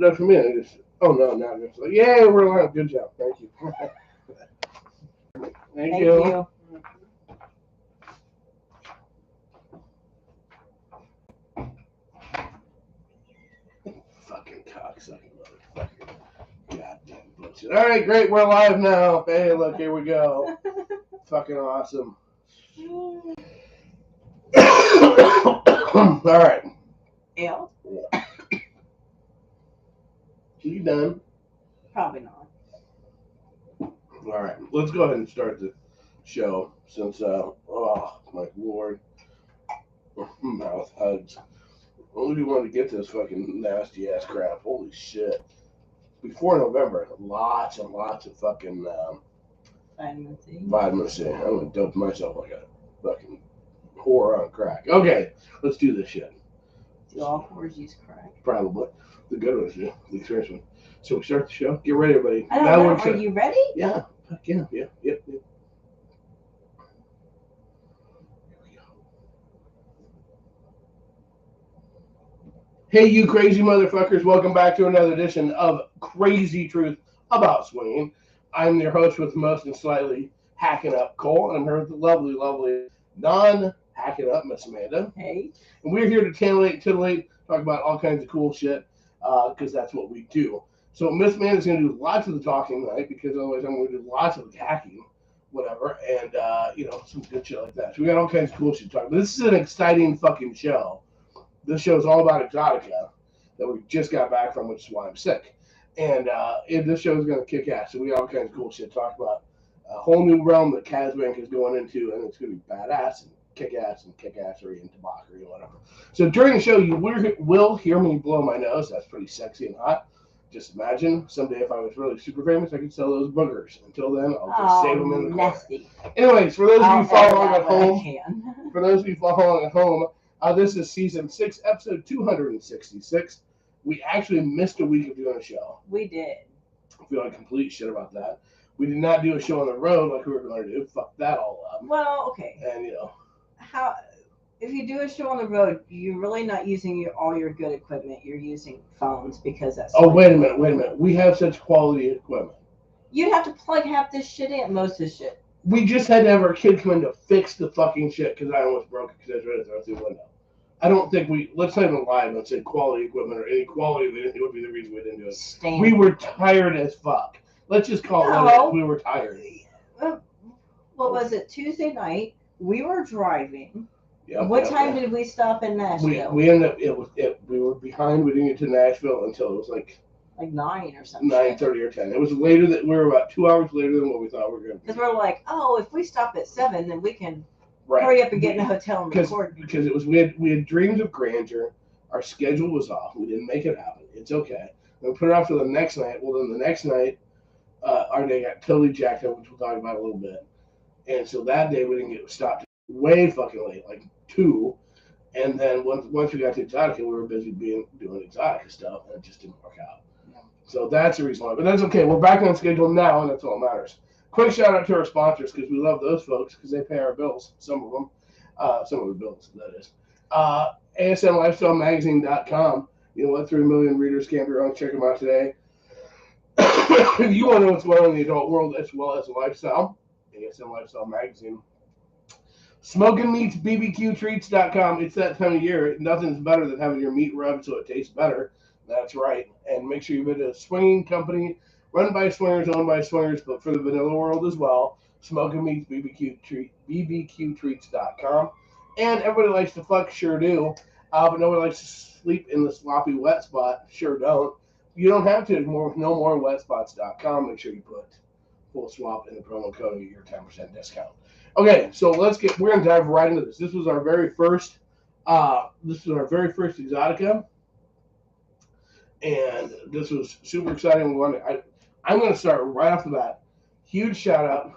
That's for me. I just, oh no, now I'm just like, yay, we're live. Good job. Thank you. Thank you. Fucking cocksucking motherfucker. Goddamn bullshit. All right, great. We're live now. Hey, look, here we go. Fucking awesome. All right. Yeah. You done? Probably not. All right. Let's go ahead and start the show since, oh, my lord. Mouth hugs. Only we want to get this fucking nasty ass crap. Holy shit. Before November, lots and lots of fucking Vitamin C. vitamin C. I'm gonna dope myself like a fucking whore on crack. Okay, let's do this shit. Do all whores use crack? Probably. The good ones do. The experienced one. So we start the show. Get ready, everybody. I don't know. Are you ready? Yeah. Fuck yeah. Yeah. Yep. Yep. Hey, you crazy motherfuckers. Welcome back to another edition of Crazy Truth About Swinging. I'm your host with the most and slightly hacking up Kole, and I'm here with the lovely, lovely, non-hacking up Miss Amanda. Hey. And we're here to titillate, talk about all kinds of cool shit, because that's what we do. So Miss Amanda's going to do lots of the talking tonight, because otherwise I'm going to do lots of the hacking, whatever, and, some good shit like that. So we got all kinds of cool shit to talk about. This is an exciting fucking show. This show is all about Exxxotica that we just got back from, which is why I'm sick. And this show is going to kick ass. So we got all kinds of cool shit to talk about. A whole new realm that Kazbank is going into, and it's going to be badass and kick-assery and debauchery and whatever. So during the show, you will hear me blow my nose. That's pretty sexy and hot. Just imagine someday if I was really super famous, I could sell those boogers. Until then, I'll just save them in the nasty corner. Anyways, for those of you following at home, this is season 6, episode 266. We actually missed a week of doing a show. We did. I feel like complete shit about that. We did not do a show on the road like we were going to do. Fuck that all up. Well, okay. And how if you do a show on the road, you're really not using all your good equipment. You're using phones because that's. Oh, wait a minute. We have such quality equipment. You'd have to plug half this shit in, most of this shit. We just had to have our kid come in to fix the fucking shit because I almost broke it because I was ready to throw it through the window. I don't think let's not even lie and say quality equipment or any quality of it would be the reason we didn't do it. Standard. We were tired as fuck. Let's just call it we were tired. What was it? Tuesday night, we were driving. Yep, what time did we stop in Nashville? We ended up, we were behind. We didn't get to Nashville until it was like 9 or something. 9:30 or 10. It was later we were about 2 hours later than what we thought we were going to be. Because we're like, if we stop at 7, then we can hurry up and get in a hotel and record. Because it was we had dreams of grandeur. Our schedule was off. We didn't make it happen. It's okay. We put it off to the next night. Well, then the next night, our day got totally jacked up, which we'll talk about a little bit. And so that day we didn't get stopped way fucking late, like 2. And then once we got to Exxxotica, we were busy doing Exxxotica stuff, and it just didn't work out. Yeah. So that's the reason why. But that's okay. We're back on schedule now, and that's all that matters. Quick shout out to our sponsors because we love those folks because they pay our bills. Some of them, some of the bills, that is. ASMLifestylemagazine.com. You know what? 3 million readers can't be wrong. Check them out today. If you want to know what's going on in the adult world as well as lifestyle, ASM Lifestyle Magazine. Smoking Meats, BBQtreats.com. It's that time of year. Nothing's better than having your meat rubbed so it tastes better. That's right. And make sure you visit a swinging company run by swingers, owned by swingers, but for the vanilla world as well. Smoking Meats, BBQtreats.com. And everybody likes to fuck, sure do. But nobody likes to sleep in the sloppy wet spot, sure don't. You don't have to. No more wetspots.com. Make sure you put full swap in the promo code and get your 10% discount. Okay, so we're gonna dive right into this. This was our very first Exxxotica, and this was super exciting. I'm gonna start right off the bat. Huge shout out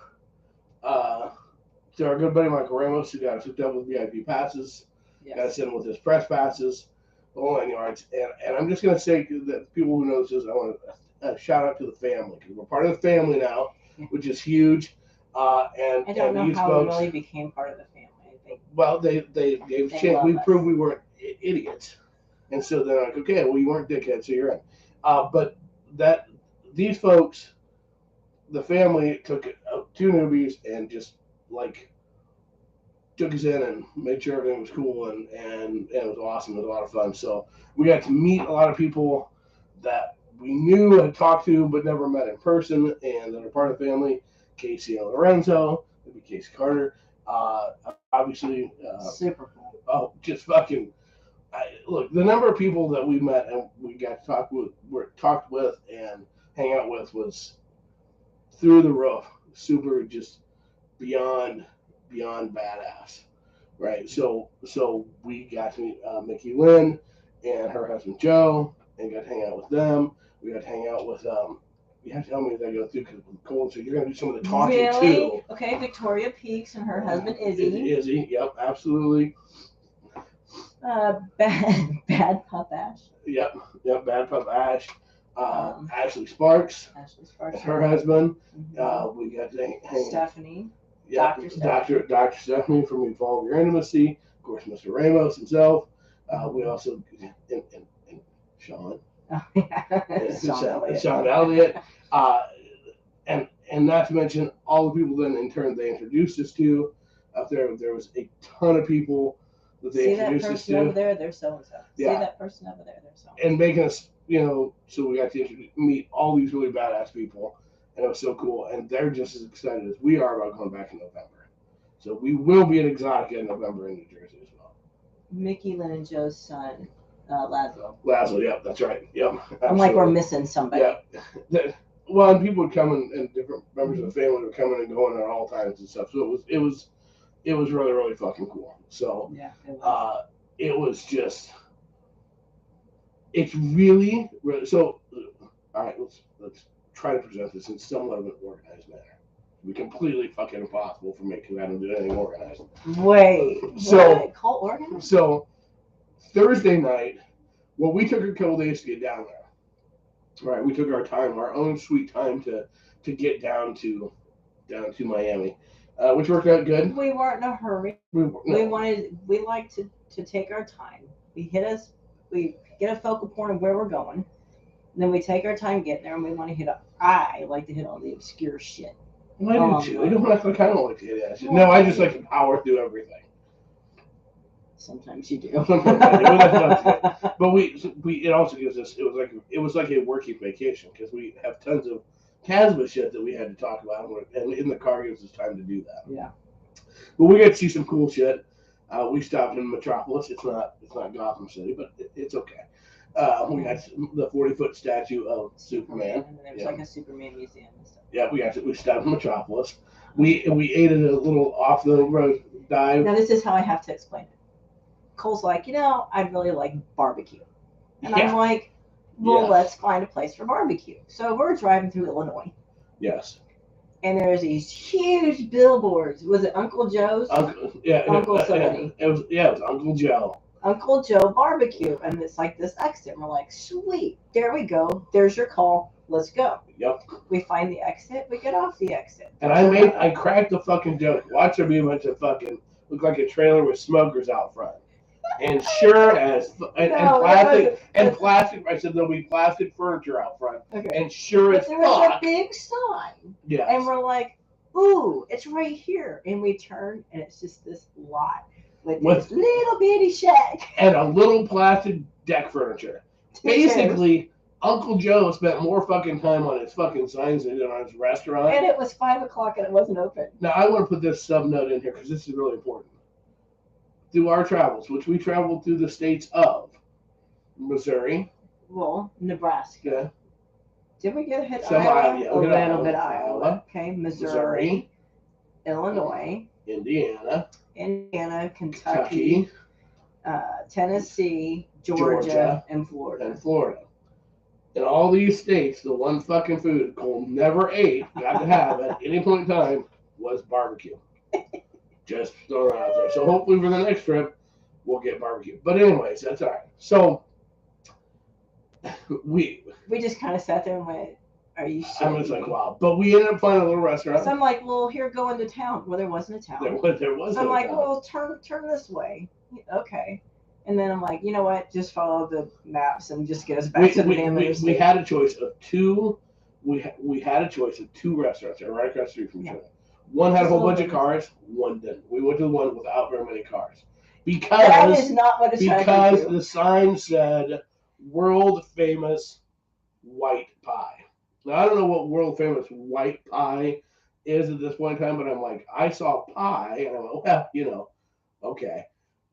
to our good buddy Michael Ramos, who got us hooked up with VIP passes. Yes. Got us in with his press passes, the whole 9 yards. And I'm just gonna say that people who know this, I want to shout out to the family because we're part of the family now, which is huge. And I don't know how we really became part of the family. They gave a chance. We proved we weren't idiots, and so they're like, okay, well, you weren't dickheads, so you're in. But these folks, the family took two newbies and just like took us in and made sure everything was cool, and it was awesome. It was a lot of fun. So we got to meet a lot of people that we knew and talked to but never met in person, and that are part of the family. Casey and Lorenzo, maybe Casey Carter. Obviously, super cool. Oh, just fucking. Look, the number of people that we met and we got to talked with and hang out with was through the roof. Super, just beyond badass, right? So we got to meet Mickey Lynn and her husband Joe, and got to hang out with them. We got to hang out with you have to tell me as I go through because Cole, so you're gonna do some of the talking really? too. Okay, Victoria Peaks and her husband Izzy. Izzy, yep, absolutely. Bad Pup Ash. Yep, Bad Pup Ash. Ashley Sparks. And her husband. Mm-hmm. We got to hang. Stephanie. Yeah, Dr. Stephanie from Evolve Your Intimacy. Of course, Mr. Ramos himself. We also and Sean. Oh, yeah. Sean Elliott. And not to mention all the people then in turn they introduced us to. Up there was a ton of people that they introduced us to. See that person over there? They're so and so. Yeah. See that person over there? They're so. And making us, so we got to meet all these really badass people, and it was so cool. And they're just as excited as we are about going back in November. So we will be at Exxxotica in November in New Jersey as well. Mickey Lynn and Joe's son, Laszlo. Yep, that's right. Yep. Absolutely. I'm like, we're missing somebody. Yeah. Well, and people would come and different members of the family would come in and go in at all times and stuff. So it was really, really fucking cool. So yeah, it was just, it's really so. All right, let's try to present this in somewhat of an organized manner. It'd be completely fucking impossible for me because I don't do anything organized. Wait, cult organized? So Thursday night, well, we took a couple days to get down there. Right, we took our own sweet time to get down to Miami, which worked out good. We weren't in a hurry. We like to take our time. We get a focal point of where we're going, and then we take our time getting there, and we want to I like to hit all the obscure shit. Why didn't you? I don't like to kind of like to hit that shit. No, I just like to power through everything. Sometimes you do. Sometimes I do. But it also gives us, it was like a working vacation because we have tons of Casbah shit that we had to talk about, and in the car gives us time to do that. Yeah. But we got to see some cool shit. We stopped in Metropolis. It's not Gotham City, but it's okay. We got the 40-foot statue of Superman. And there's like a Superman museum and stuff. Yeah, we stopped in Metropolis. We ate at a little off the road dive. Now this is how I have to explain it. Cole's like, I'd really like barbecue. And I'm like, well, let's find a place for barbecue. So we're driving through Illinois. Yes. And there's these huge billboards. Was it Uncle Joe's? Uncle somebody. It was Uncle Joe. Uncle Joe Barbecue. And it's like this exit. And we're like, sweet. There we go. There's your call. Let's go. Yep. We find the exit. We get off the exit. And I cracked the fucking joke. Watch there be a bunch of fucking, look like a trailer with smokers out front. And sure as plastic. I said there'll be plastic furniture out front. Okay. And sure as there was a big sign. Yeah. And we're like, ooh, it's right here. And we turn, and it's just this lot with this little bitty shack and a little plastic deck furniture. Basically, Uncle Joe spent more fucking time on his fucking signs than he did on his restaurant. And it was 5:00 and it wasn't open. Now I want to put this sub note in here because this is really important. Through our travels, which we traveled through the states of Missouri. Well, Nebraska. Did we get hit Iowa? Yeah, a little bit Iowa. Okay, Missouri, Illinois, Indiana, Kentucky, Tennessee, Georgia, and Florida. In all these states, the one fucking food Cole never ate, got to have at any point in time, was barbecue. Just throw it out there. So hopefully for the next trip, we'll get barbecue. But anyways, that's all right. So we just kind of sat there and went, "Are you sure?" I was like, "Wow!" But we ended up finding a little restaurant. So I'm like, "Well, here, go into town." Well, there wasn't a town. There was. I'm like, "Well, turn this way." Okay. And then I'm like, you know what? Just follow the maps and just get us back to the damn interstate. We had a choice of two. We had a choice of two restaurants that are right across the street from each other. One had a whole bunch of cars. One didn't. We went to the one without very many cars because that is not what it's because the sign said world famous white pie. Now I don't know what world famous white pie is at this point in time, but I'm like, I saw pie and I went, well, you know, okay.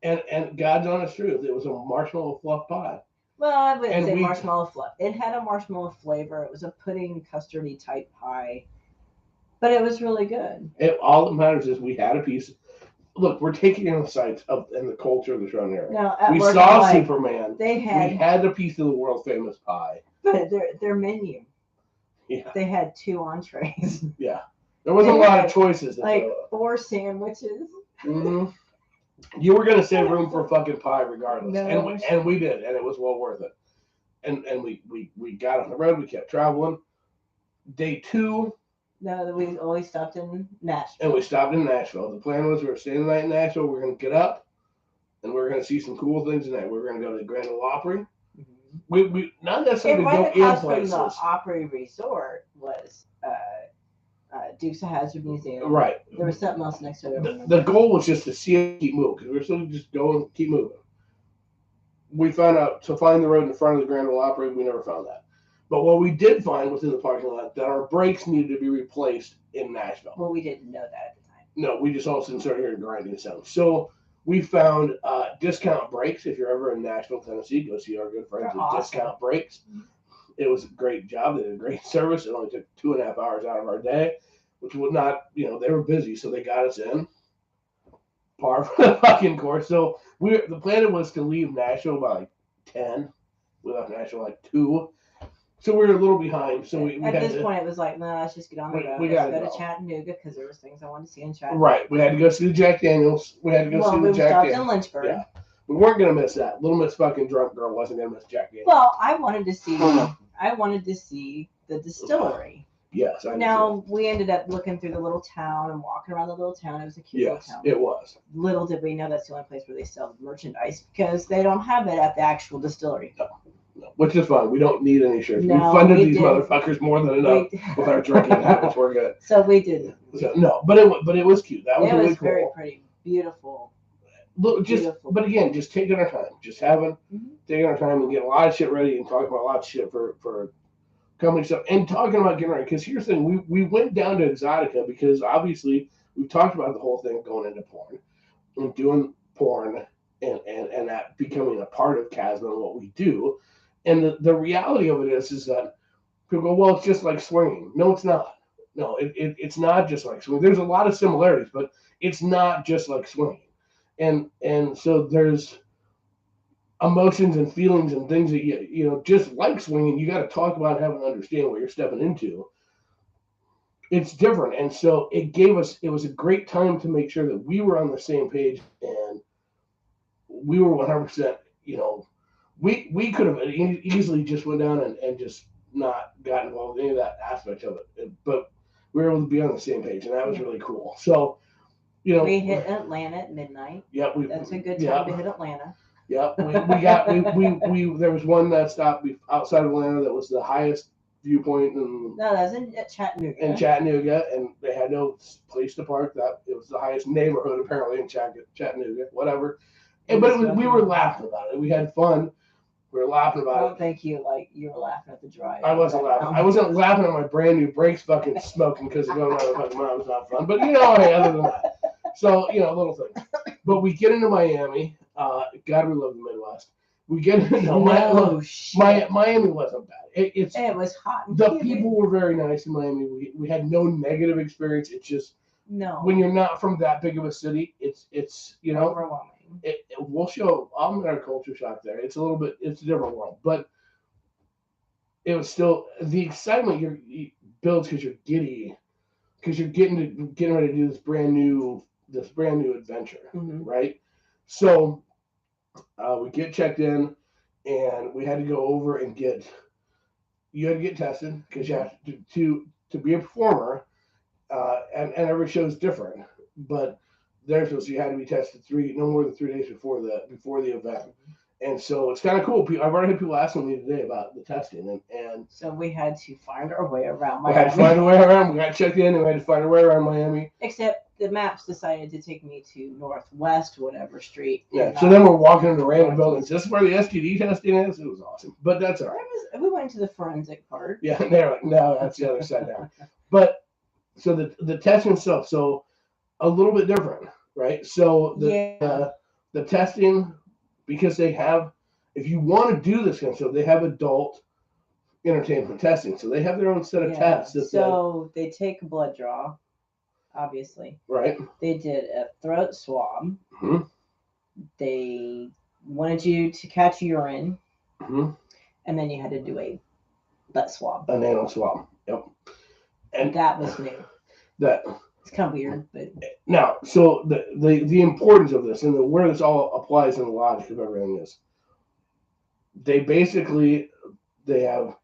And God's honest truth, it was a marshmallow fluff pie. Well, I wouldn't say marshmallow fluff. It had a marshmallow flavor. It was a pudding, custardy type pie, but it was really good. All that matters is we had a piece. Look, we're taking in the sights of and the culture of the surrounding area. Now, we saw Superman. We had a piece of the world famous pie. But their menu. Yeah. They had 2 entrees. Yeah. There wasn't a lot of choices. Like 4 sandwiches. Mm-hmm. You were gonna save room for fucking pie regardless, no, and we did, and it was well worth it. And we got on the road. We kept traveling. Day 2. No, we always stopped in Nashville. And we stopped in Nashville. The plan was we were staying the night in Nashville. We were gonna get up, and we were gonna see some cool things tonight. We were gonna go to the Grand Ole Opry. Mm-hmm. We not necessarily go in places. From the Opry Resort was Dukes of Hazzard Museum. Right. There was something else next to it. The goal was just to see it keep moving because we were still just going, keep moving. We found out to find the road in front of the Grand Ole Opry. We never found that. But what we did find within the parking lot that our brakes needed to be replaced in Nashville. Well, we didn't know that at the time. No, we just all of a sudden started hearing grinding sound. So we found Discount Brakes. If you're ever in Nashville, Tennessee, go see our good friends at Discount Brakes. It was a great job. They did a great service. It only took 2.5 hours out of our day, which was not, they were busy, so they got us in. Par for the fucking course. So the plan was to leave Nashville by 10. We left Nashville like 2. So we were a little behind. So we at this point, it was like, no, let's just get on the road. We got to go to Chattanooga because there was things I wanted to see in Chattanooga. Right. We had to go see the Jack Daniels. We had to go see the Jack Daniels. We stopped in Lynchburg. Yeah. We weren't going to miss that. Little Miss fucking Drunk Girl wasn't going to miss Jack Daniels. Well, I wanted to see the distillery. Yes. Now, we ended up looking through the little town and walking around the little town. It was a cute little town. It was. Little did we know that's the only place where they sell merchandise because they don't have it at the actual distillery. No. Which is fine. We don't need any shirts. We funded these motherfuckers more than enough with our drinking habits. We're good. So we didn't. So, no, but it was cute. That was really cool. It was very pretty, beautiful. Look, but again, just taking our time, taking our time and getting a lot of shit ready and talking about a lot of shit for company stuff and talking about getting ready. Because here's the thing, we went down to Exxxotica because obviously we've talked about the whole thing going into porn and doing porn and that becoming a part of Casma and what we do. And the reality of it is that people go, well, it's just like swinging. No, it's not. No, it's not just like swinging. There's a lot of similarities, but it's not just like swinging. And so there's emotions and feelings and things that you just like swinging, you got to talk about and have an understand what you're stepping into. It's different. And so it was a great time to make sure that we were on the same page and we were 100%, we could have easily just went down and just not got involved in any of that aspect of it. But we were able to be on the same page, and that was really cool. So, we hit Atlanta at midnight. Yep. That's a good time to hit Atlanta. Yep. We there was one that stopped outside of Atlanta that was the highest viewpoint. No, that was in Chattanooga. In Chattanooga, and they had no place to park. That it was the highest neighborhood apparently in Chattanooga, whatever. But we were laughing about it. We had fun. We were laughing about it. I don't think you were laughing at the drive. I wasn't laughing. I wasn't laughing at my brand new brakes fucking smoking because of going out of fucking mile was not fun. But hey, other than that. So, little things. But we get into Miami. God, we love the Midwest. We get into Miami wasn't bad. It was hot. The people were very nice in Miami. We had no negative experience. It's just when you're not from that big of a city, it's overwhelming. We'll show. I'm in our culture shock there. It's a different world, but it was still the excitement you builds because you're giddy, because you're getting ready to do this brand new adventure, right? So we get checked in, and we had to go over and you had to get tested because you have to be a performer, and every show is different, but there, so you had to be tested no more than 3 days before the event. And so it's kind of cool. I've already had people asking me today about the testing, and so we had to find our way around Miami. We had to find our way around. We got checked in, and we had to find our way around Miami. Except the maps decided to take me to Northwest whatever street. Yeah. So then we're walking into random buildings. This is where the STD testing is. It was awesome, but that's all right. We went to the forensic part. Yeah, they're like, no, that's the other side now. But so the testing stuff, so a little bit different, right? So the testing, because they have, if you want to do this kind of stuff, they have adult entertainment testing. So they have their own set of tests. So they take a blood draw, obviously. Right. They did a throat swab. Mm-hmm. They wanted you to catch urine. Mm-hmm. And then you had to do a butt swab. A nasal swab. Yep. And that was new. It's kind of weird, but now, so the importance of this and where this all applies in the logic of everything is, they have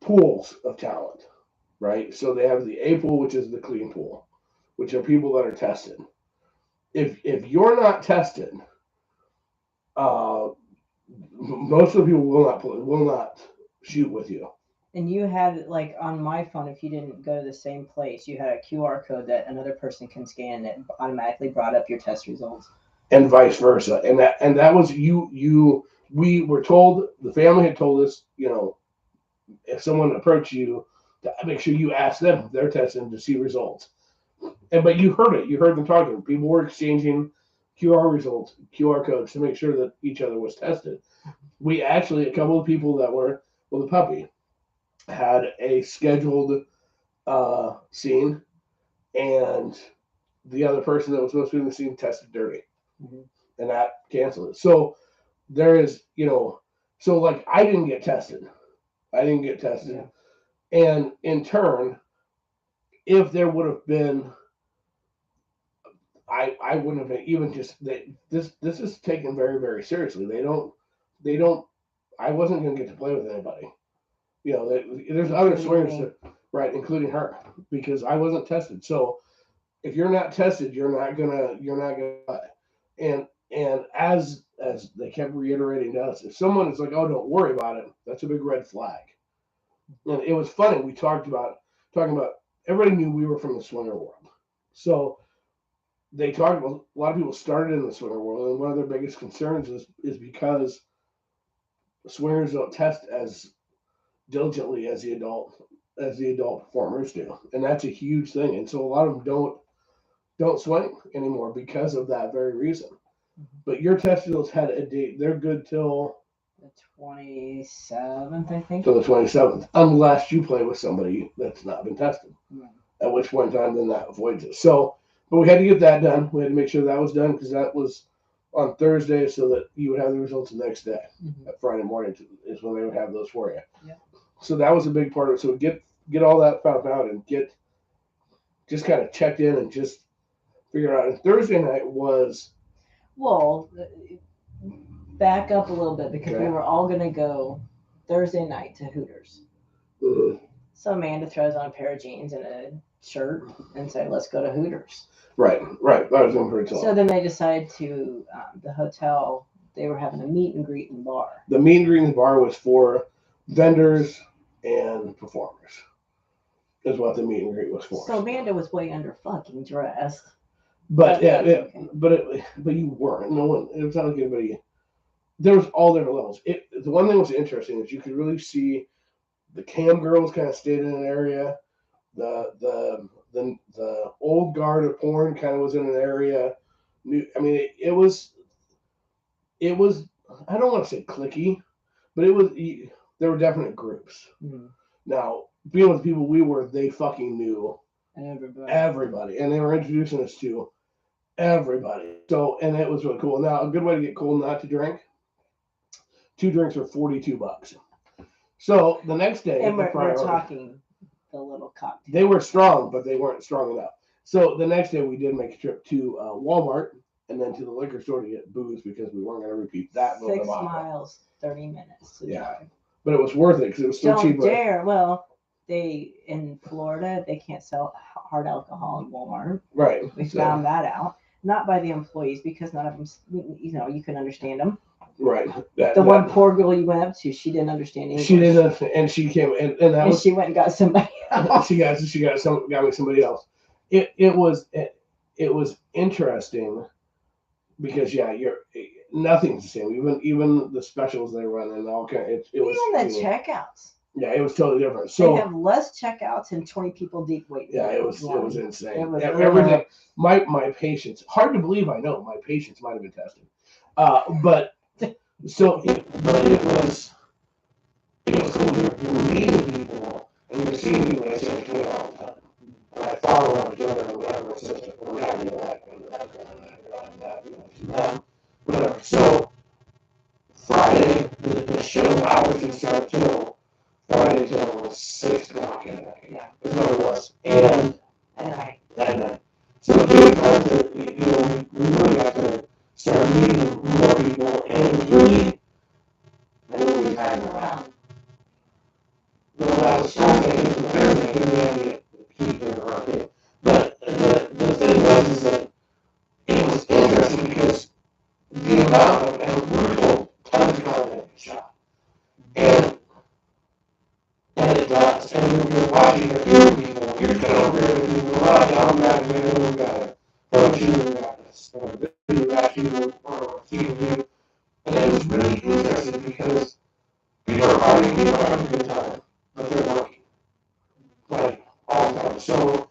pools of talent, right? So they have the A pool, which is the clean pool, which are people that are tested. If you're not tested, most of the people will not shoot with you. And you had, like, on my phone, if you didn't go to the same place, you had a QR code that another person can scan that automatically brought up your test results. And vice versa. And that was we were told, the family had told us, if someone approached you, to make sure you ask them if they're testing to see results. But you heard it. You heard them talking. People were exchanging QR codes to make sure that each other was tested. We actually, a couple of people that were, the puppy had a scheduled scene, and the other person that was supposed to be in the scene tested dirty, and that canceled it. So there is, so like I didn't get tested, and in turn, if there would have been, I wouldn't have been even just this is taken very, very seriously. They don't. I wasn't going to get to play with anybody. There's other swingers, right, including her, because I wasn't tested. So if you're not tested, you're not gonna play. And as they kept reiterating to us, if someone is like, oh, don't worry about it, that's a big red flag. And it was funny. We talking about everybody knew we were from the swinger world, so they talked about, a lot of people started in the swinger world, and one of their biggest concerns is because swingers don't test as diligently as the adult performers do, and that's a huge thing. And so a lot of them don't swing anymore because of that very reason. But your test results had a date; they're good till the 27th, I think. Till the 27th, unless you play with somebody that's not been tested. At which point in time, then that avoids it. So, but we had to get that done. We had to make sure that was done, because that was on Thursday, so that you would have the results the next day. Friday morning is when they would have those for you. Yeah. So that was a big part of it. So get all that found out and get just kind of checked in and just figure out. And Thursday night was, well, back up a little bit, because we were all going to go Thursday night to Hooters. So Amanda throws on a pair of jeans and a shirt and said, let's go to Hooters. Right. I was going for it. So then they decided to, the hotel, they were having a meet and greet in the bar. The meet and greet in the bar was for vendors and performers, is what the meet and greet was for. So Amanda was way under fucking dressed. But but you weren't. No one. It was not like anybody. There was all different levels. The one thing that was interesting is you could really see the cam girls kind of stayed in an area. The old guard of porn kind of was in an area. I mean, it was. I don't want to say cliquey, but there were definite groups. Now, being with the people we were, they fucking knew everybody, and they were introducing us to everybody. So, and it was really cool. Now, a good way to get cool not to drink. 2 drinks are $42. So the next day, and we're talking the little cocktail. They were strong, but they weren't strong enough. So the next day, we did make a trip to Walmart and then to the liquor store to get booze, because we weren't going to repeat that. 6 miles, 30 minutes to drive. But it was worth it because it was so cheap. Don't dare. Well, in Florida, they can't sell hard alcohol in Walmart. Right. We found that out. Not by the employees, because none of them, you can understand them. Right. The one poor girl you went up to, she didn't understand English. She didn't, and she came, and she went and got somebody else. She got me somebody else. It was interesting because nothing's the same. Even the specials they run and all kind. It was even the checkouts. Yeah, it was totally different. So they have less checkouts and 20 people deep waiting. Yeah, it was insane. It was everything. My patience. Hard to believe. I know my patience might have been tested. But so it was cool. You're meeting people and you're seeing people I see on Twitter all the time. And I follow them on Twitter and whatever. It's just we're having that, whatever. So Friday, the show hours didn't start till Friday till 6 o'clock at night. Yeah, that's what it was. And at night. So we got to, we really got to start meeting more people, and it was really, I know we've had around. The last Sunday and Thursday, we had to keep it around. But the thing was is that it was interesting because the amount of, and we were told tons of content shot. And it does. And you're watching a few people, you're going over there and you're watching, I'm not going to look at it. Don't you look at this? Or video at you, or TV. And it was really interesting because people are partying, people are having a good time, but they're working. Like, all the time. So,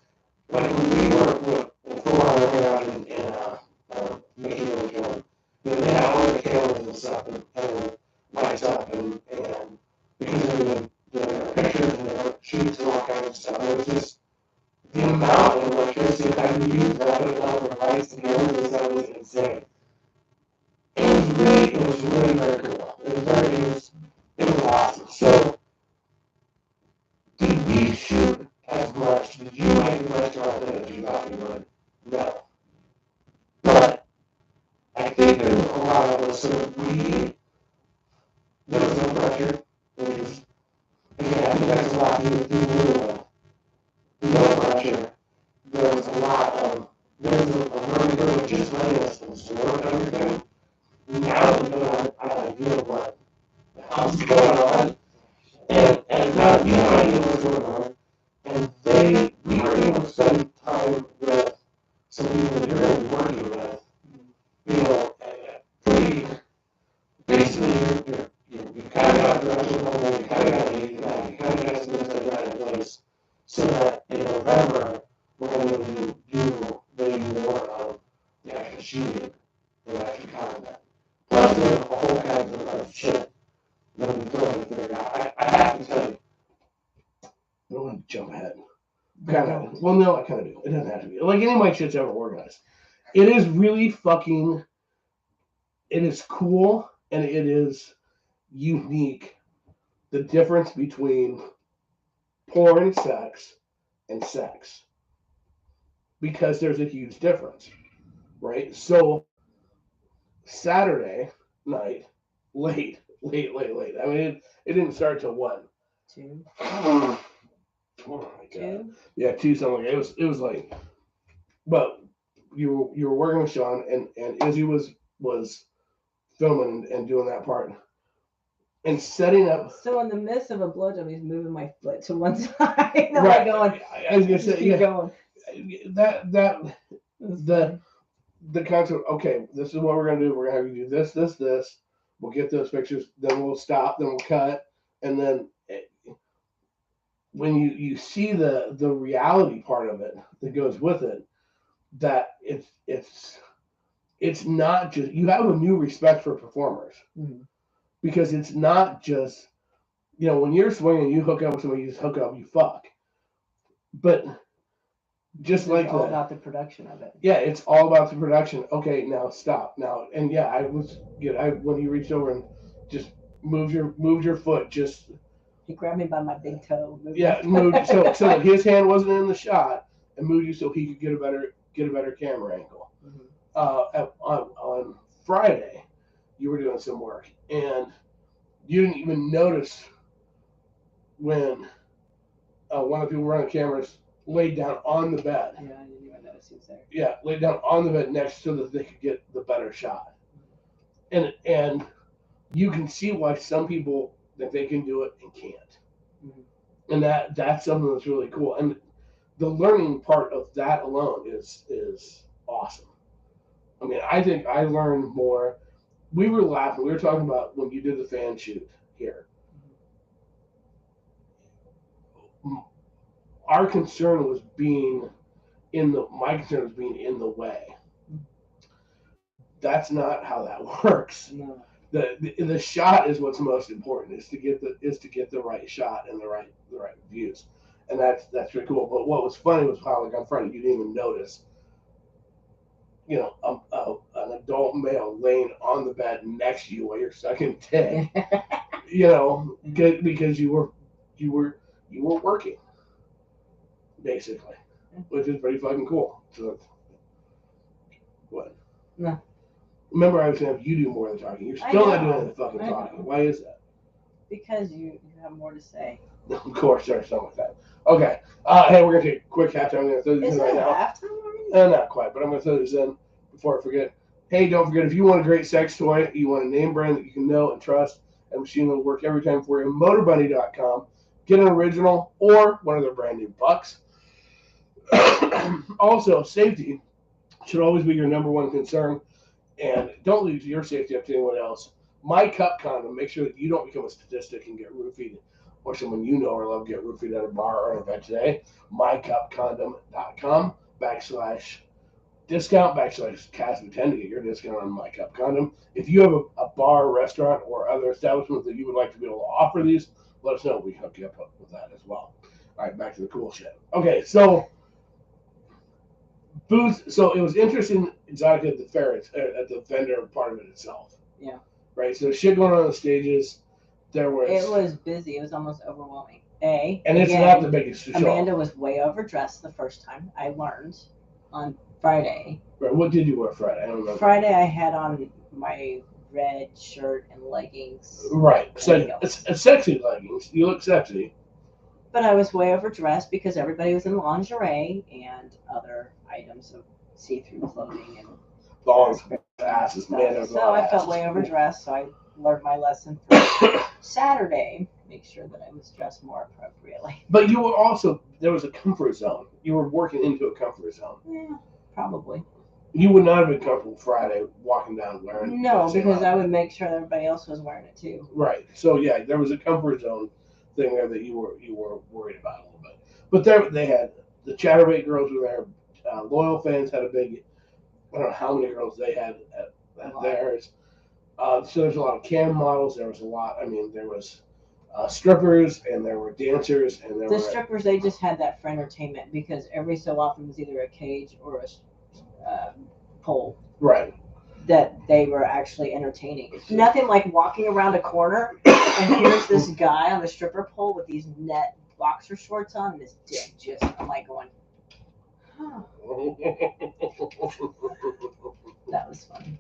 like, when we were with Thor out in Michigan, they had all the cameras and stuff and lights up and because of the pictures and the shoots and all kinds of stuff, it was just the amount of electricity that had to be used that put all the lights and cameras and stuff was insane. It was really very cool. It was awesome. So, did we shoot as much? Did you make as much content as you thought you would? No. But I think there was a lot of us, so there was no pressure, which is, again, I think that's a lot to do with no pressure. There was a learning curve just letting us absorb everything. Now we have an idea of what the hell's going on, and now we have an idea what's going on, and we were able to spend time with some people that you're going to be working with, basically you kind of got direction on you kind of got you kind of got some things like that in place, so that in November we're going to do maybe more of the actual shooting and actual content. Plus there's a whole kinds of shit that we still have to figure out. I have to tell you, I don't want to jump ahead. Kind of. Well, no, I kind of do. It doesn't have to be. Like any of my shit's ever organized. It is really fucking. It is cool and it is unique. The difference between porn sex and sex. Because there's a huge difference. Right? So, Saturday night, late. I mean, it didn't start till what? 2. Oh my god. 2? Yeah, 2 something like that. It was like, but you were working with Sean and Izzy was filming and doing that part and setting up. So in the midst of a blowjob, he's moving my foot to one side. Right. Going. I was gonna say, yeah. Going. The concept. Okay, this is what we're gonna do. We're gonna have you do this. We'll get those pictures. Then we'll stop. Then we'll cut. And then when you see the reality part of it that goes with it, that it's not just, you have a new respect for performers. Mm-hmm. Because it's not just, when you're swinging, you hook up with somebody, you just hook up, you fuck. But just like all about the production of it. Yeah, it's all about the production. Okay, now stop. Now, and yeah, when he reached over and just moved your foot, just. He grabbed me by my big toe. Moved so his hand wasn't in the shot, and moved you so he could get a better camera angle. Mm-hmm. On Friday, you were doing some work, and you didn't even notice when one of the people running cameras laid down on the bed. Yeah, I didn't even notice he was there. Yeah, laid down on the bed next so that they could get the better shot. And you can see why some people that they can do it and can't. Mm-hmm. And that's something that's really cool. And the learning part of that alone is awesome. I mean, I think I learned more. We were laughing. We were talking about when you did the fan shoot here. Our concern was my concern was being in the way. That's not how that works. No. The shot is what's most important. Is to get the right shot and the right views, and that's really cool. But what was funny was how, like, on Friday, you didn't even notice, you know, an adult male laying on the bed next to you while you're sucking dick. You know, because you were working, basically, which is pretty fucking cool. So, what? No. Remember, I was saying you do more than talking. You're still not doing any fucking talking. Why is that? Because you have more to say. Of course, there's something like that. Okay. Hey, we're going to take a quick halftime. I'm going to throw these in right now. Is it halftime already? Not quite, but I'm going to throw these in before I forget. Hey, don't forget, if you want a great sex toy, you want a name brand that you can know and trust, and machine will work every time for you, MotorBunny.com. Get an original or one of their brand new bucks. Also, safety should always be your number one concern. And don't leave your safety up to anyone else. My Cup condom, make sure that you don't become a statistic and get roofied, or someone you know or love get roofied at a bar or an event today. MyCupCondom.com /discount /Casby10 to get your discount on My Cup Condom. If you have a bar, restaurant, or other establishment that you would like to be able to offer these, let us know. We can hook you up with that as well. All right, back to the cool shit. Okay, so booth. So it was interesting, Exxxotica at the fair, at the vendor part of it itself. Yeah. Right. So shit going on the stages. It was busy. It was almost overwhelming. And it's not the biggest show. Amanda was way overdressed the first time. I learned on Friday. Right. What did you wear Friday? I don't remember. Friday I had on my red shirt and leggings. Right. So it's sexy leggings. You look sexy. But I was way overdressed because everybody was in lingerie and other items of see-through clothing and long asses. So I felt way overdressed. So I learned my lesson for Saturday. Make sure that I was dressed more appropriately. But you were also, there was a comfort zone. You were working into a comfort zone. Yeah, probably. You would not have been comfortable Friday walking down wearing. No, because I would make sure that everybody else was wearing it too. Right. So yeah, there was a comfort zone thing there that you were worried about a little bit. But they had the Chatterbait girls were there. Loyal fans had a big. I don't know how many girls they had at theirs. So there's a lot of cam models. There was a lot. I mean, there was strippers and there were dancers and there were strippers. They just had that for entertainment because every so often was either a cage or a pole. Right. That they were actually entertaining. Nothing like walking around a corner and here's this guy on the stripper pole with these net boxer shorts on and his dick just, I'm like going, huh. That was funny.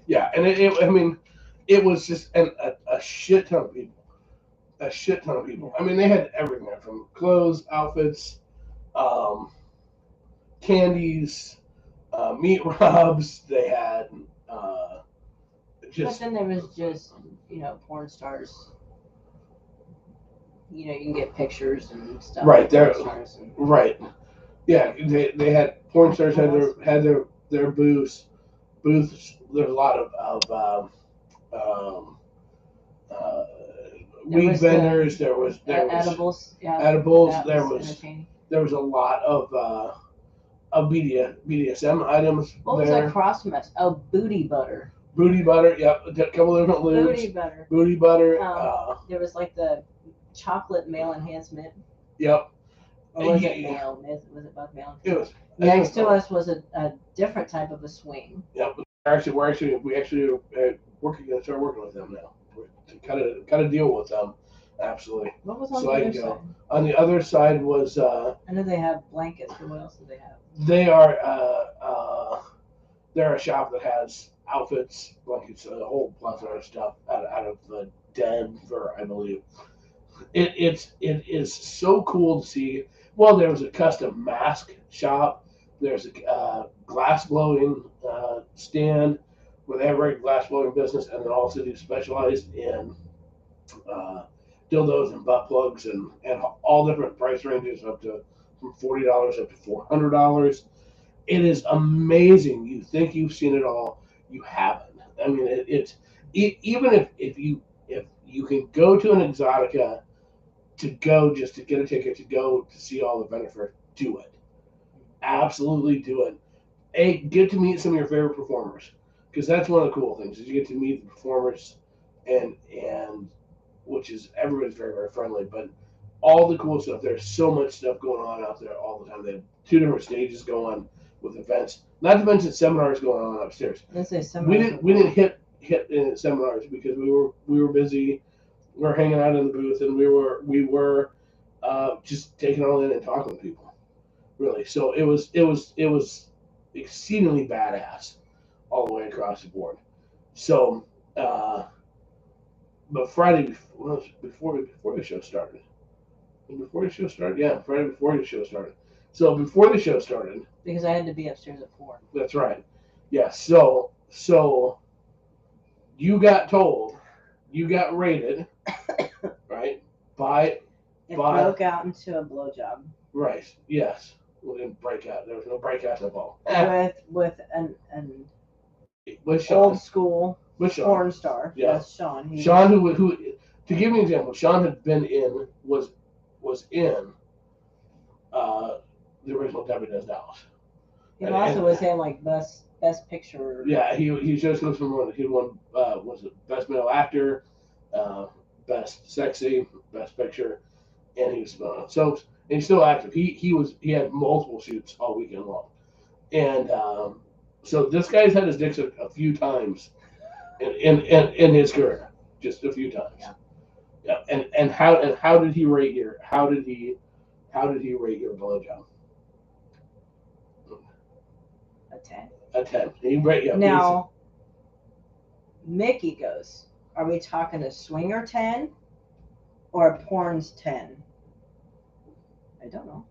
Yeah, and it was just a shit ton of people. A shit ton of people. I mean, they had everything there from clothes, outfits, candies, meat robs. They had But then there was just, porn stars. You can get pictures and stuff. Right there. Right. Yeah, they had porn stars had their booths. There's a lot of weed vendors. There was edibles. Yeah, edibles. There was a lot of BDSM items. What was that cross mess? Oh, booty butter. Booty butter. Yep, a couple of different lubes. Booty butter. There was like the chocolate male enhancement. Yep. Or was it male? Was it both male? It was. Next to us was a different type of a swing. Yep. We actually are start working with them now. To kind of deal with them. Absolutely. What was on the other side? On the other side was. I know they have blankets. What else do they have? They are. They're a shop that has outfits, blankets, a whole plethora of stuff out of Denver, I believe. it is so cool to see. Well, there was a custom mask shop. There's a glass blowing stand where they have a glass blowing business, and then also do specialized in uh, dildos and butt plugs and all different price ranges up to from $40 up to $400. It is amazing. You think you've seen it all, you haven't. I mean, even if you can go to an Exxxotica to go just to get a ticket to go to see all the benefits, do it. Absolutely do it. Get to meet some of your favorite performers, because that's one of the cool things is you get to meet the performers, and which is everybody's very very friendly, but all the cool stuff. There's so much stuff going on out there all the time. They have 2 different stages going with events, not to mention seminars going on upstairs. We didn't hit in seminars because we were busy. We were hanging out in the booth, and we were just taking it all in and talking to people. Really, so it was exceedingly badass all the way across the board. So, but Friday before the show started. Before the show started, yeah, Friday before the show started. So before the show started, because I had to be upstairs at 4. That's right. Yeah. So you got told, you got rated, right? It broke out into a blowjob. Right. Yes. We didn't break out. There was no breakout involved. With an with Sean. old school with Sean. porn star. Yeah. That's Sean. Sean, who to give you an example, Sean had been in was in the original Debbie Does Dallas. He also was in like best picture. Yeah, he just goes from one. He won was it best male actor, best sexy, best picture, and he was on soaps. And he's still active. He had multiple shoots all weekend long, and so this guy's had his dicks a few times in his career, just a few times. Yeah. Yeah. And how did he rate your blowjob? A 10. A 10. He rate yeah. Now, Mickey goes, are we talking a swinger 10 or a porn's 10? I don't know.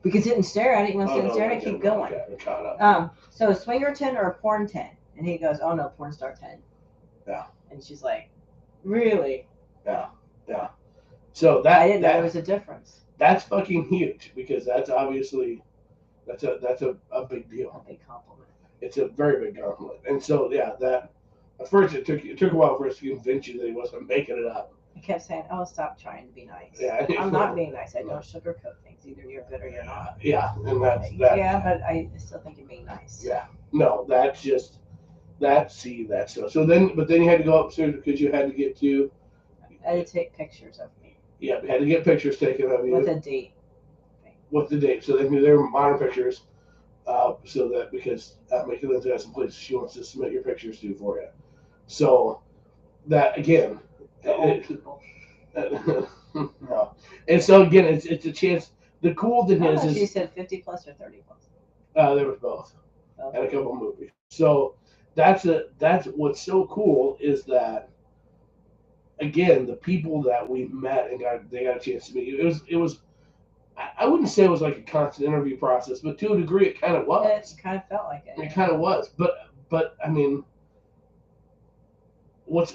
Because he didn't stare at it. He wants to stare at it, keep going. So a swinger 10 or a porn 10? And he goes, oh no, porn star 10. Yeah. And she's like, really? Yeah. Yeah. So that I didn't know there was a difference. That's fucking huge, because that's obviously that's a big deal. A big compliment. It's a very big compliment. And so yeah, that at first it took a while for us to convince you that he wasn't making it up. I kept saying, oh, stop trying to be nice. Yeah, I'm not being nice. I don't sugarcoat things. Either you're good or you're not. Yeah, and that's that. Yeah, but I still think you're being nice. Yeah. No, that's just that stuff. So then you had to go upstairs because you had to get to. I had to take pictures of me. Yeah, we had to get pictures taken of you. With a date. With the date. So they were modern pictures. So that because Mickey Lynn's got some places she wants to submit your pictures to for you. So that again. Old people. No. And so again, it's a chance. The cool thing is you said 50 plus or 30 plus. There was both, and a couple of movies. So that's what's so cool is that again the people that we met and they got a chance to meet. It was I wouldn't say it was like a constant interview process, but to a degree it kind of was. It kind of felt like it. It kind of was, but I mean, what's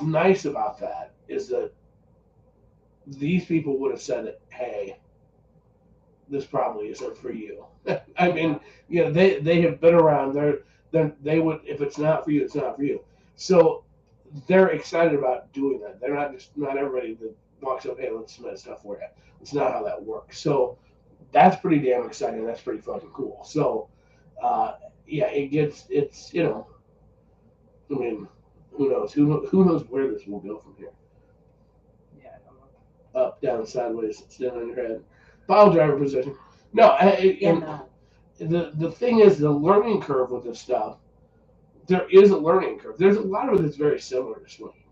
nice about that is that these people would have said, hey, this probably isn't for you. I mean, you know, they have been around. They would, if it's not for you, it's not for you. So they're excited about doing that. They're not everybody that walks up, hey, let's submit stuff for you. It's not how that works. So that's pretty damn exciting. That's pretty fucking cool. So yeah, it's you know, I mean, who knows? Who knows where this will go from here? Yeah, I don't know. Up, down, sideways, stand on your head. Pile driver position. No, the thing is, the learning curve with this stuff, there is a learning curve. There's a lot of it that's very similar to swimming.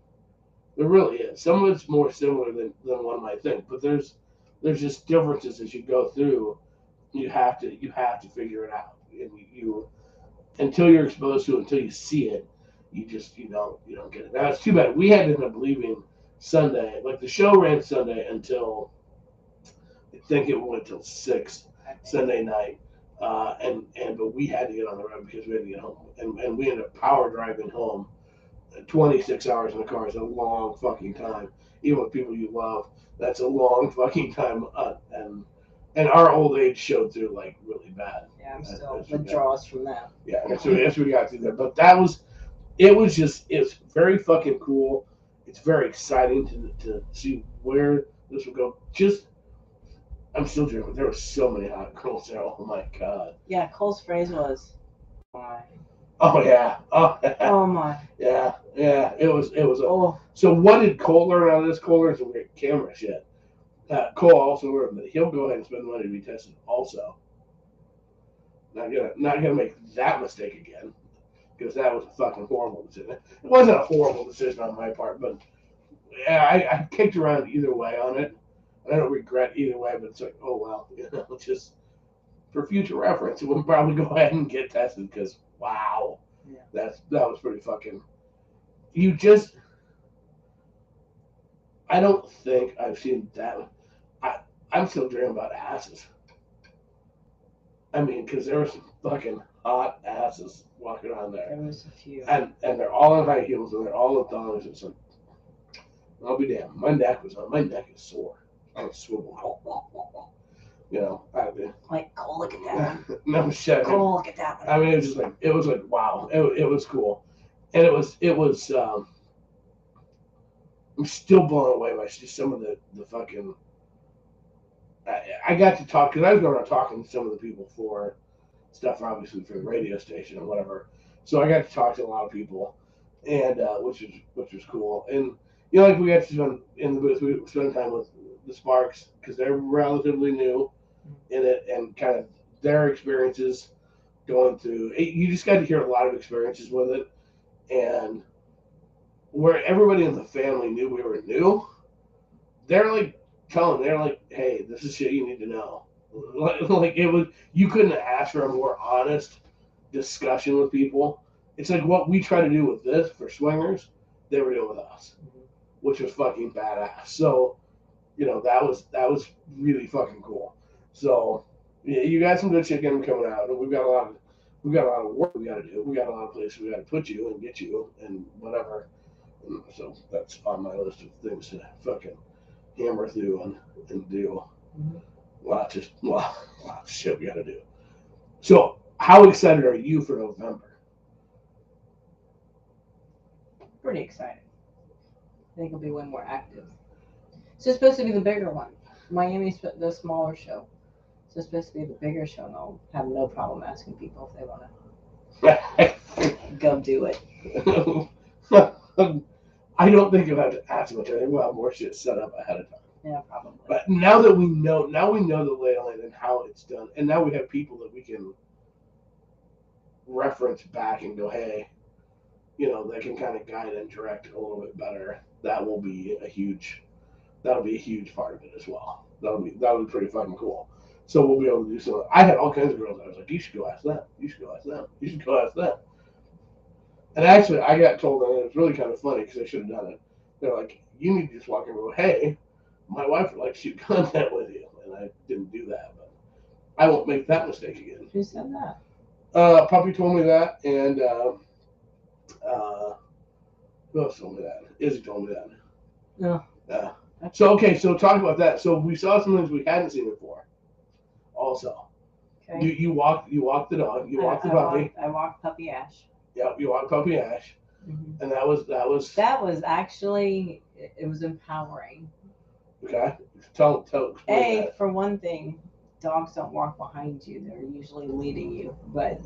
There really is. Some of it's more similar than one might think, but there's just differences as you go through. You have to figure it out, and you until you're exposed to it, until you see it, you don't get it. Now it's too bad we had to end up leaving Sunday. Like the show ran Sunday until I think it went till 6 Sunday night. But we had to get on the road because we had to get home, and we ended up power driving home. 26 hours in the car is a long fucking time. Even with people you love, that's a long fucking time. And our old age showed through like really bad. Yeah, I'm still withdrawals from that. Yeah, as we got through there. But it's very fucking cool. It's very exciting to see where this will go. I'm still dreaming. There were so many hot girls there. Oh my god. Yeah, Cole's phrase was, "My." Oh yeah. Oh yeah. Oh my. Yeah. It was. Oh. So what did Cole learn out of this? Cole learned some great camera shit. Cole also learned that he'll go ahead and spend money to be tested. Also, not gonna make that mistake again, because that was a fucking horrible decision. It wasn't a horrible decision on my part, but yeah, I kicked around either way on it. I don't regret either way, but it's like, oh well, just for future reference, we'll probably go ahead and get tested because wow, that was pretty fucking. I don't think I've seen that. I'm still dreaming about asses. I mean, because there were some fucking hot asses walking around there. There was a few. And they're all in high heels and they're all in thongs. It's like, I'll be damned. My neck is sore. I was swivel. Like, Cole, look at that one. No shit. Cole, look at that one. I mean, it was like wow. It was cool, and it was. I'm still blown away by just some of the fucking. I got to talk because I was going around talking to some of the people for stuff, obviously for the radio station or whatever. So I got to talk to a lot of people, and which was cool. And like we got to spend in the booth, we spent time with the Sparks because they're relatively new in it, and kind of their experiences going through. You just got to hear a lot of experiences with it, and where everybody in the family knew we were new, they're like. They're like, hey, this is shit you need to know. Like it was, you couldn't ask for a more honest discussion with people. It's like what we try to do with this for swingers, they were doing with us, which was fucking badass. So, that was really fucking cool. So, yeah, you got some good shit coming out, and we've got a lot of work we got to do. We got a lot of places we got to put you and get you and whatever. And so that's on my list of things to fucking hammer through and do. Lots of shit we got to do. So, how excited are you for November? Pretty excited. I think it'll be way more active. So it's supposed to be the bigger one. Miami's the smaller show. So it's supposed to be the bigger show, and I'll have no problem asking people if they want to go do it. I don't think you'll have to ask much. I think we'll have more shit set up ahead of time. Yeah, probably. But now we know the lay of land and how it's done, and now we have people that we can reference back and go, hey, they can kind of guide and direct a little bit better. That'll be a huge part of it as well. That'll be pretty fucking cool. So we'll be able to do some. I had all kinds of girls. I was like, you should go ask them. You should go ask them. You should go ask them. And actually, I got told, and it was really kind of funny because I should have done it. They're like, you need to just walk in and go, hey, my wife would like to shoot content with you. And I didn't do that, but I won't make that mistake again. Who said that? Puppy told me that, and who else told me that? Izzy told me that. No. So talk about that. So we saw some things we hadn't seen before. Also, okay. You walked the dog. You walked the puppy. I walked Puppy Ash. Yeah, you walked Puppy Ash, and that was actually, it was empowering. Okay, tell. For one thing, dogs don't walk behind you; they're usually leading you. But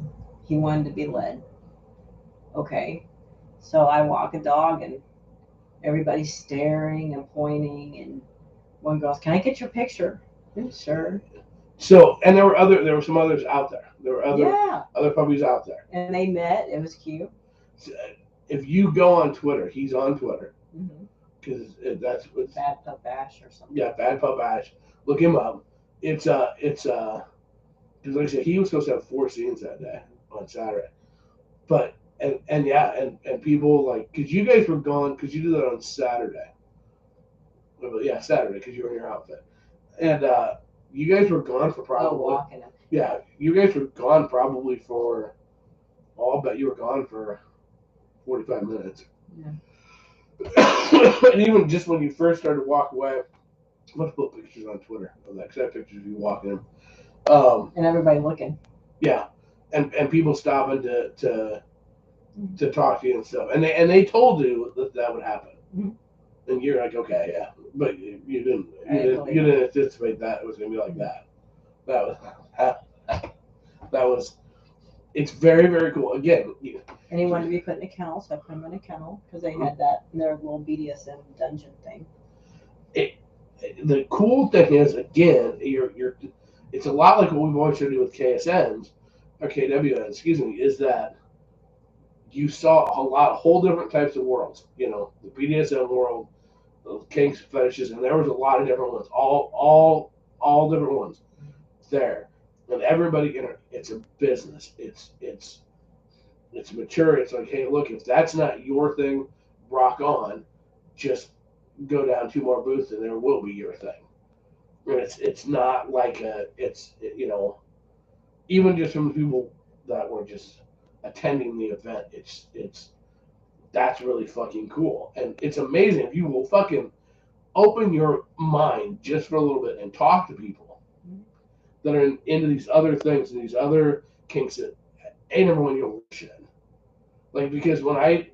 he wanted to be led. Okay, so I walk a dog, and everybody's staring and pointing, and one girl's, "Can I get your picture?" Sure. So, and there were some others out there. There were other puppies out there. And they met. It was cute. If you go on Twitter, he's on Twitter. Because that's what Bad Pup Ash or something. Yeah, Bad Pup Ash. Look him up. It's because like I said, he was supposed to have 4 scenes that day on Saturday. But and people like, because you guys were gone, because you did that on Saturday. Yeah, Saturday, because you were in your outfit. And you guys were gone for probably. Walking. Yeah, you guys were gone probably for. I'll bet you were gone for 45 minutes. Yeah. And even just when you first started to walk away, let's put pictures on Twitter of that, because I have pictures of you walking in. And everybody looking. Yeah, and people stopping to talk to you and stuff, and they told you that would happen, and you're like, okay, yeah, but you didn't anticipate that it was gonna be like that. That was it's very, very cool. Again, and he wanted to be put in a kennel, so I put him in a kennel because they had that in their little BDSM dungeon thing. The cool thing is, again, it's a lot like what we've always tried to do with KSNs or KWNs, excuse me, is that you saw a whole different types of worlds. The BDSM world, the kinks, fetishes, and there was a lot of different ones, all different ones there. And everybody, it's a business. It's mature. It's like, hey, look, if that's not your thing, rock on. Just go down 2 more booths, and there will be your thing. And it's not like even just from people that were just attending the event, that's really fucking cool. And it's amazing if you will fucking open your mind just for a little bit and talk to people that are into these other things and these other kinks that ain't never won your shit. Like, because when I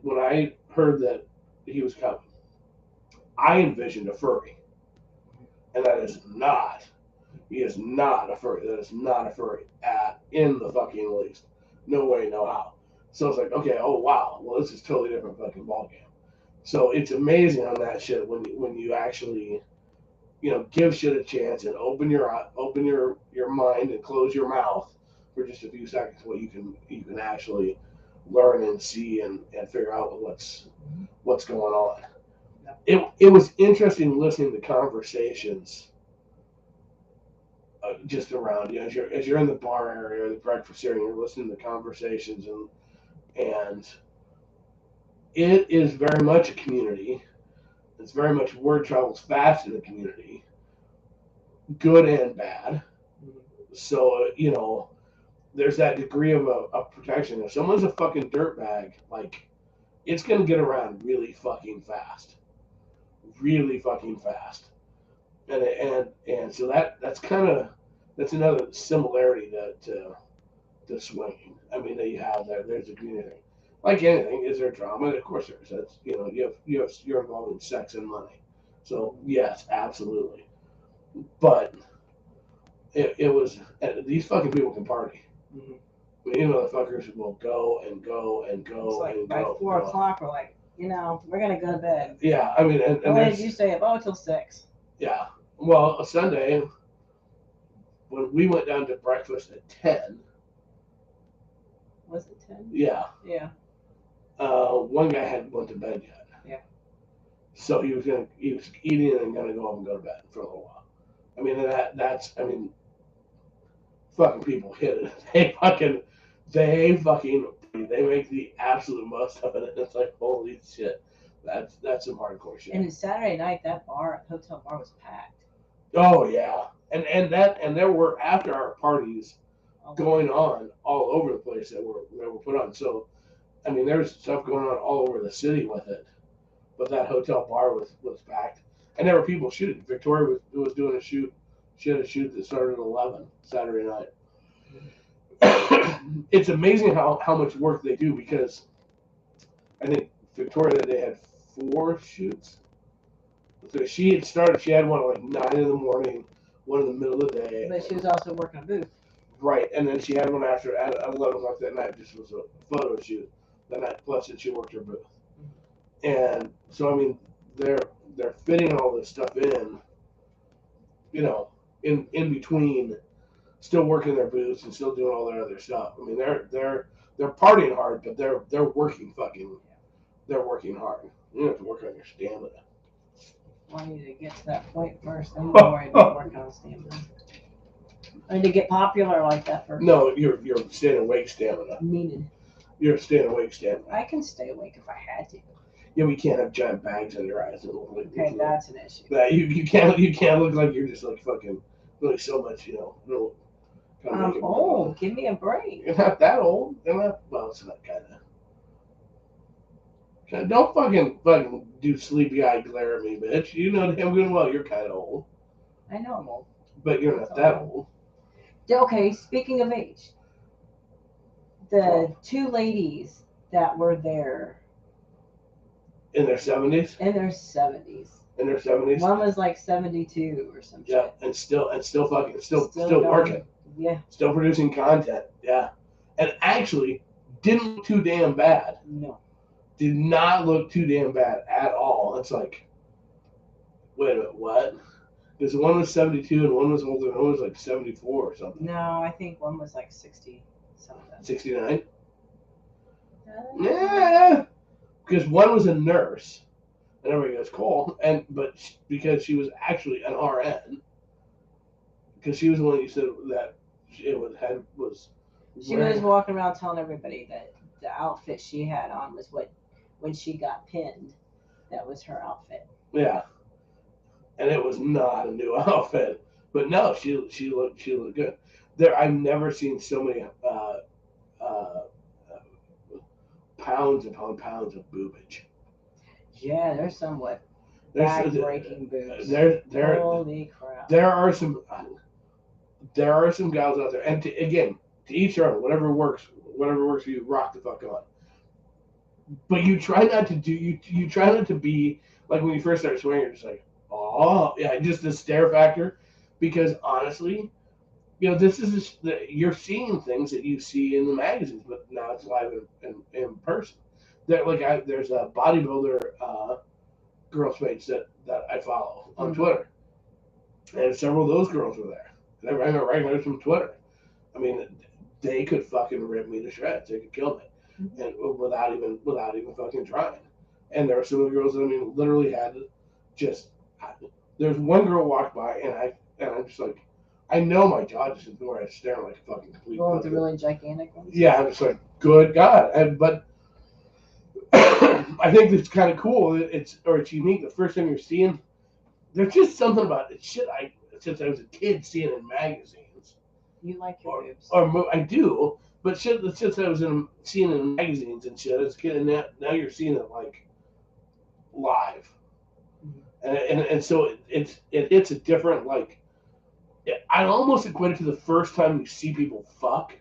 heard that he was coming, I envisioned a furry, and he is not a furry. That is not a furry in the fucking least. No way, no how. So it's like, okay, oh wow, well this is totally different fucking ballgame. So it's amazing on that shit when you actually, give shit a chance and open your mind and close your mouth for just a few seconds. What you can actually learn and see and figure out what's going on. It was interesting listening to conversations just around as you're in the bar area or the breakfast area, you're listening to conversations and it is very much a community. It's very much word travels fast in the community, good and bad. So there's that degree of protection. If someone's a fucking dirtbag, like, it's gonna get around really fucking fast. And so that's another similarity to swinging. I mean, that you have there's a community. Like anything, is there drama? Of course there is. That's you're involved in sex and money. So yes, absolutely. But it was these fucking people can party. Mm-hmm. I mean, motherfuckers will go and go and go. It's like and by go, 4 o'clock, we're like, we're gonna go to bed. Yeah, I mean, and when did you stay up? Oh, till 6. Yeah. Well, a Sunday when we went down to breakfast at 10. Was it 10? Yeah. Yeah. One guy hadn't went to bed yet. Yeah. So he was eating and gonna go home and go to bed for a little while. I mean, that's fucking people hit it. They make the absolute most of it. It's like, holy shit, that's some hardcore shit. And Saturday night, that hotel bar was packed. Oh yeah, and there were after our parties going on all over the place that were put on. So, I mean, there's stuff going on all over the city with it, but that hotel bar was packed, and there were people shooting. Victoria was doing a shoot. She had a shoot that started at 11 Saturday night. It's amazing how much work they do, because I think Victoria that day had 4 shoots. So she had one at like 9 in the morning, one in the middle of the day. But she was also working a booth. Right, and then she had one after at 11 o'clock that night. Just was a photo shoot that night. Plus, that she worked her booth. And so, I mean, they're fitting all this stuff in between, still working their booths and still doing all their other stuff. I mean, they're partying hard, but they're working hard. You have to work on your stamina. Well, I need to get to that point first, then we'll worry about working on stamina. I need to get popular like that first. No, you're staying awake stamina. Needed. You're staying awake stamina. I can stay awake if I had to. Yeah, we can't have giant bags on your eyes. Okay, that's an issue. That you can't look like you're just like fucking really so much, little. I'm old. Give me a break. You're not that old. You're not. Well, it's not kind of. Don't fucking do sleepy eye glare at me, bitch. You know damn good well you're kind of old. I know I'm old. But you're not that old. Okay, speaking of age, the two ladies that were there. In their 70s? In their 70s. In their 70s? One was like 72 or some shit. Yeah, and still working. Yeah. Still producing content. Yeah. And actually didn't look too damn bad. No. Did not look too damn bad at all. It's like, wait a minute, what? Because one was 72 and one was older, and one was like 74 or something. No, I think one was like 60 something. 69? Yeah. Because one was a nurse, and everybody goes, Kole, but because she was actually an RN, because she was the one you said that it was. She was walking around telling everybody that the outfit she had on was when she got pinned, that was her outfit. Yeah, and it was not a new outfit, but no, she looked good. I've never seen so many pounds upon pounds of boobage. Yeah, there's somewhat back-breaking boobs. Holy crap! There are some gals out there, and to each their own. Whatever works for you, rock the fuck on. But you try not to do you try not to be like when you first start swinging, you're just like, oh yeah, just the stare factor, because honestly, this is you're seeing things that you see in the magazines, but now it's live in person. There's a bodybuilder girl space that I follow on Twitter, and several of those girls were there. And I recognize from Twitter. I mean, they could fucking rip me to shreds. They could kill me, and without even fucking trying. And there were some of the girls that literally had just. There's one girl walked by, and I'm just like, I know my jaw just isn't where I was staring like a fucking complete. Going with the really gigantic ones. Yeah, I'm just like, good God, but I think it's kind of cool. It's unique. The first time you're seeing, there's just something about it. Shit, since I was a kid seeing it in magazines. You like your boobs. Or I do, but shit, since I was seeing it in magazines and shit as a kid, and now you're seeing it like live, and so it hits a different like. I almost equate it to the first time you see people fuck,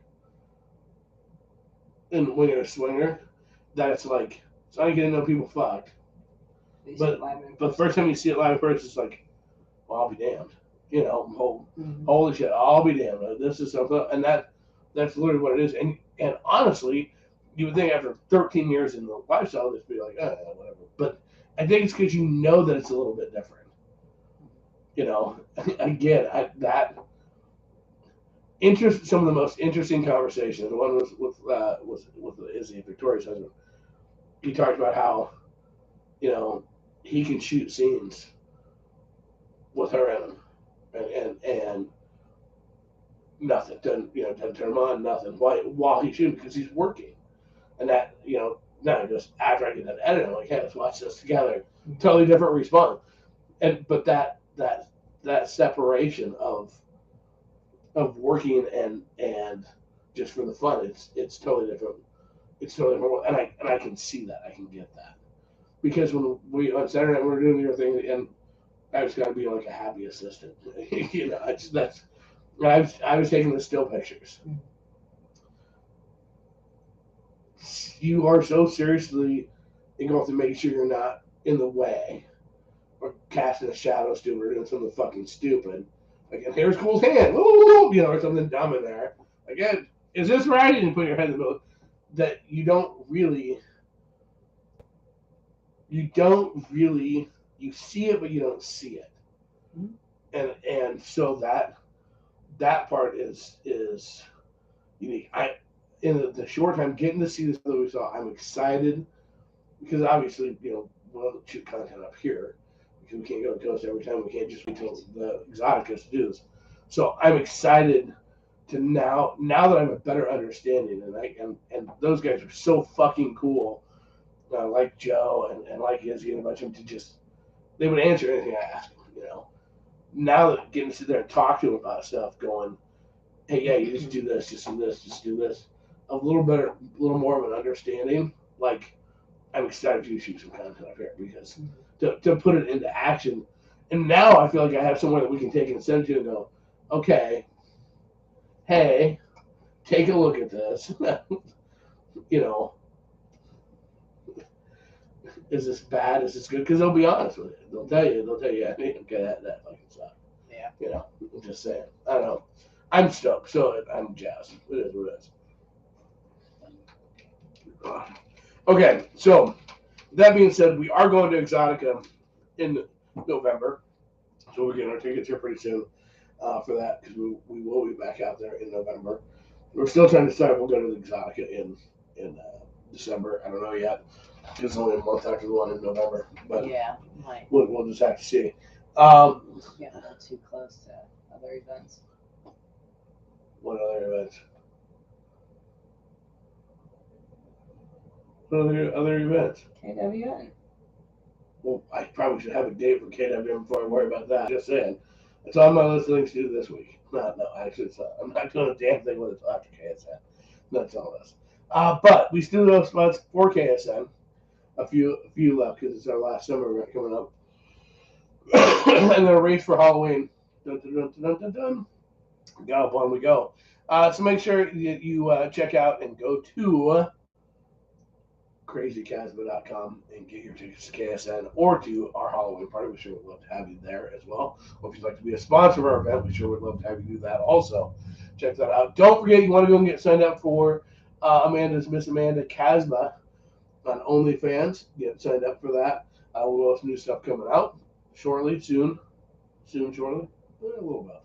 and when you're a swinger, that it's like it's not getting to know people fucked, but the first time you see it live in person, it's like, well, I'll be damned. Holy shit, I'll be damned. This is something, and that's literally what it is. And honestly, you would think after 13 years in the lifestyle, this would be like, whatever. But I think it's because you know that it's a little bit different. Again, some of the most interesting conversations. The one was with Izzy, Victoria's husband. He talked about how, he can shoot scenes with her in him, and nothing doesn't turn him on, nothing while he's shooting, because he's working, and that now just after I get that edit, I'm like, hey, let's watch this together. Totally different response, but that separation of working and just for the fun, it's totally different. It's totally different, and I can see that. I can get that, because when we on Saturday night we were doing your thing, and I just got to be like a happy assistant. I was taking the still pictures. You are so seriously engulfed in making sure you're not in the way or casting a shadow stupid or doing something fucking stupid. Like, and here's Cole's hand, or something dumb in there. Again, is this right? And you put your head in the middle. That you see it, but you don't see it. And so that part is unique. In the short time getting to see this that we saw, I'm excited because obviously we'll shoot content up here because we can't go to the coast every time. We can't just wait till the Exxxotica to do this. So I'm excited to now that I have a better understanding, and those guys are so fucking cool. like Joe and like Izzy and a bunch of them they would answer anything I asked them, Now that getting to sit there and talk to them about stuff, going, hey, yeah, you just do this, just do this, just do this, a little more of an understanding. Like, I'm excited to shoot some content up here because to put it into action. And now I feel like I have somewhere that we can take and send to and go, okay, hey, take a look at this. Is this bad? Is this good? Because they'll be honest with you. They'll tell you, I think okay, that fucking sucks. Yeah. I'm just saying. I don't know. I'm stoked, so I'm jazzed. It is what it is. Okay, so that being said, we are going to Exxxotica in November, so we're getting our tickets here pretty soon for that because we will be back out there in November. We're still trying to decide if we'll go to the Exxxotica in December. I don't know yet. It's only a month after the one in November, but yeah, right. We'll just have to see. Yeah, not too close to other events. What other events? What other events? KWN. Well, I probably should have a date for KWN before I worry about that. Just saying. It's on my list of things to do this week. No, actually, it's not. I'm not doing a damn thing with it after KSN. That's all this. But we still have spots for KSN. A few left because it's our last summer event coming up. And then a race for Halloween. Dun, dun, dun, dun, dun, dun. Go on we go. So make sure you check out and go to crazycasba.com and get your tickets to KSN or to our Halloween party. We sure would love to have you there as well. Or if you'd like to be a sponsor of our event, we sure would love to have you do that also. Check that out. Don't forget, you want to go and get signed up for Amanda's Miss Amanda Casba on OnlyFans. Get signed up for that. We'll have some new stuff coming out shortly, shortly. A little bit.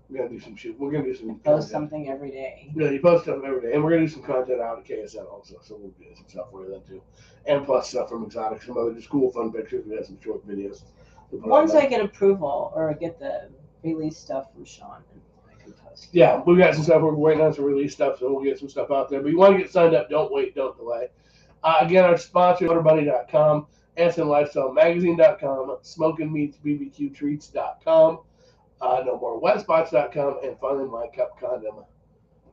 We're gonna do some shoot. We're gonna do some post something every day. Yeah, you post something every day, and we're gonna do some content out at KSN also. So we'll get some stuff for you then too, and plus stuff from Exxxotica, some other just cool, fun pictures. We have some short videos. Once I get approval or get the release stuff from Sean, I can post. Yeah, we've got some stuff. We're waiting on some release stuff, so we'll get some stuff out there. But you want to get signed up? Don't wait. Don't delay. Again, our sponsor, MotorBuddy.com, SNLifestyleMagazine.com, SmokingMeatsBBQTreats.com. NoMoreWetSpots.com, and finally MyCupCondom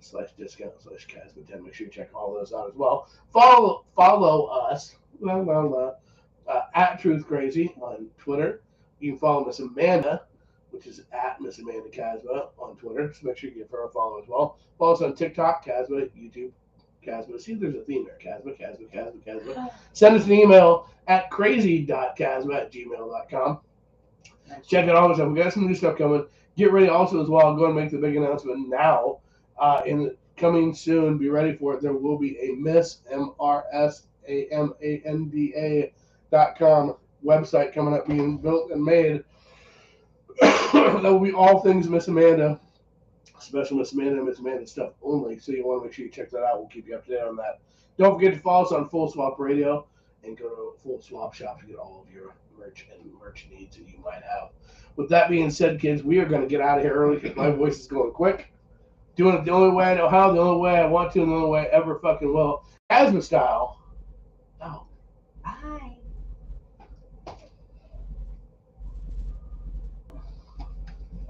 /discount/Casba10. Make sure you check all those out as well. Follow us at Truth Krazy on Twitter. You can follow Miss Amanda, which is at Miss Amanda Casba on Twitter. So make sure you give her a follow as well. Follow us on TikTok, Casba, YouTube, Casba. See, there's a theme there. Casba. Send us an email at crazy.casba@gmail.com. Check out all the stuff. We got some new stuff coming. Get ready also as well. I'm going to make the big announcement now. Coming soon. Be ready for it. There will be a Miss MRSAMANDA.com website coming up, being built and made. That will be all things Miss Amanda, special Miss Amanda and Miss Amanda stuff only. So you want to make sure you check that out. We'll keep you up to date on that. Don't forget to follow us on Full Swap Radio and go to Full Swap Shop to get all of your merch needs that you might have. With that being said, kids, we are going to get out of here early because my voice is going quick. Doing it the only way I know how, the only way I want to, and the only way I ever fucking will. Asthma style. Oh. Bye.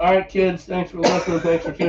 All right, kids. Thanks for listening. Thanks for tuning in.